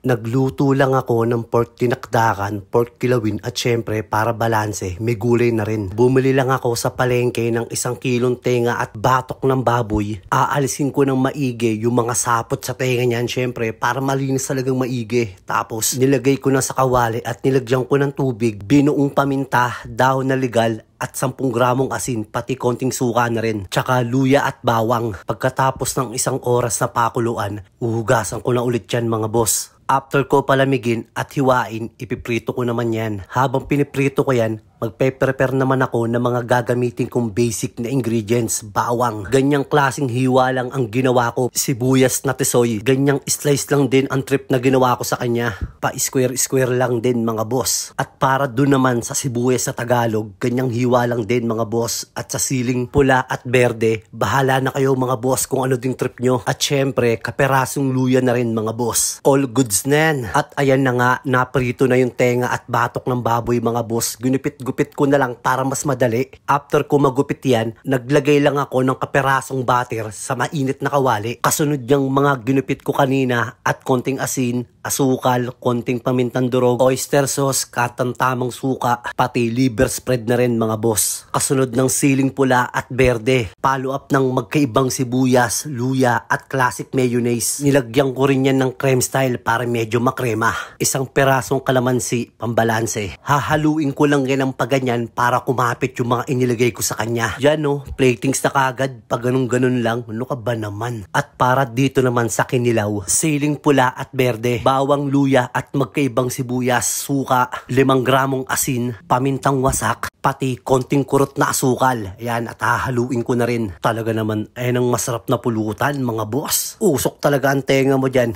Nagluto lang ako ng pork tinakdakan, pork kilawin at syempre para balanse, may gulay na rin. Bumili lang ako sa palengke ng 1 kilong tenga at batok ng baboy. Aalisin ko ng maigi yung mga sapot sa tenga niyan syempre para malinis talagang maigi. Tapos nilagay ko na sa kawali at nilagyan ko ng tubig, binuong paminta, dahon na legal at 10 gramong asin, pati konting suka na rin. Tsaka luya at bawang. Pagkatapos ng 1 oras na pakuluan, uhugasan ko na ulit yan mga boss. After ko palamigin at hiwain, ipiprito ko naman yan. Habang piniprito ko yan, magpe-prepare naman ako ng mga gagamitin kong basic na ingredients. Bawang. Ganyang klaseng hiwa lang ang ginawa ko. Sibuyas na tisoy. Ganyang slice lang din ang trip na ginawa ko sa kanya. Pa-square-square lang din mga boss. At para dun naman sa sibuyas sa Tagalog, ganyang hiwa lang din mga boss. At sa siling pula at berde, bahala na kayo mga boss kung ano ding trip nyo. At syempre, kaperasong luya na rin mga boss. All goods na yan. At ayan na nga, naprito na yung tenga at batok ng baboy mga boss. Gupit ko na lang para mas madali. After ko magupit yan, naglagay lang ako ng kaperasong butter sa mainit na kawali. Kasunod yung mga ginupit ko kanina at konting asin, asukal, konting pamintang durog, oyster sauce, katamtamang suka, pati liver spread na rin mga boss. Kasunod ng siling pula at berde. Follow up ng magkaibang sibuyas, luya at classic mayonnaise. Nilagyan ko rin yan ng creme style para medyo makrema. 1 perasong kalamansi, pambalanse. Hahaluin ko lang yan ng paganyan para kumapit yung mga inilagay ko sa kanya. Yan o, platings na kagad. Pag ganun lang, ano ka ba naman? At para dito naman sa kinilaw, siling pula at berde, bawang, luya at magkaibang sibuyas, suka, 5 gramong asin, pamintang wasak, pati konting kurot na asukal. Yan, at hahaluin ko na rin. Talaga naman, ang masarap na pulutan mga boss. Usok talaga ang tenga mo dyan.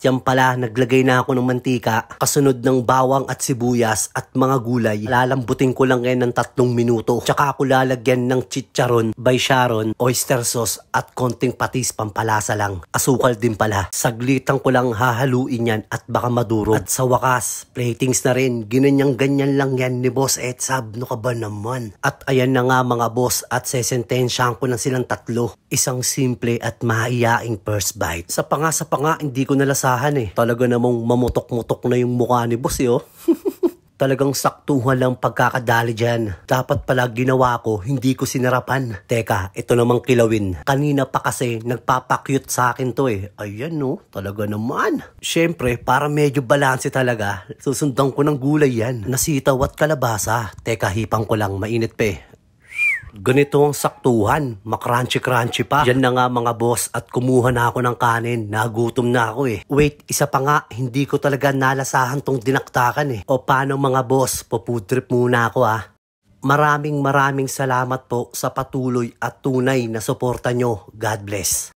Yan pala, naglagay na ako ng mantika, kasunod ng bawang at sibuyas at mga gulay. Lalambutin ko lang yan ng 3 minuto. Tsaka ako lalagyan ng chicharon, by Sharon, oyster sauce at konting patis pampalasa lang. Asukal din pala. Saglitan ko lang hahaluin yan at baka maduro. At sa wakas, platings na rin. Ganyan lang yan ni Boss Etsab. No ka ba naman? At ayan na nga mga boss, at sesentensyahan ko na silang 3. Isang simple at mahiyaing first bite. Sa panga, hindi ko nalasahan eh. Talaga namang mamutok-mutok na yung mukha ni boss eh oh. Talagang saktuhan lang pagkakadali dyan. Dapat pala ginawa ko, hindi ko sinarapan. Teka, ito namang kilawin. Kanina pa kasi nagpapakyut sa akin to eh. Ayan no, talaga naman. Syempre, para medyo balanse talaga, susundan ko ng gulay yan. Nasitaw at kalabasa. Teka, hipang ko lang, mainit pa eh. Ganito ang saktuhan, makrunchy-crunchy pa. Yan na nga mga boss, at kumuha na ako ng kanin. Nagutom na ako eh. Wait, isa pa nga, hindi ko talaga nalasahan tong dinaktakan eh. O paano mga boss, po-food trip muna ako ah. Maraming salamat po sa patuloy at tunay na suporta nyo. God bless.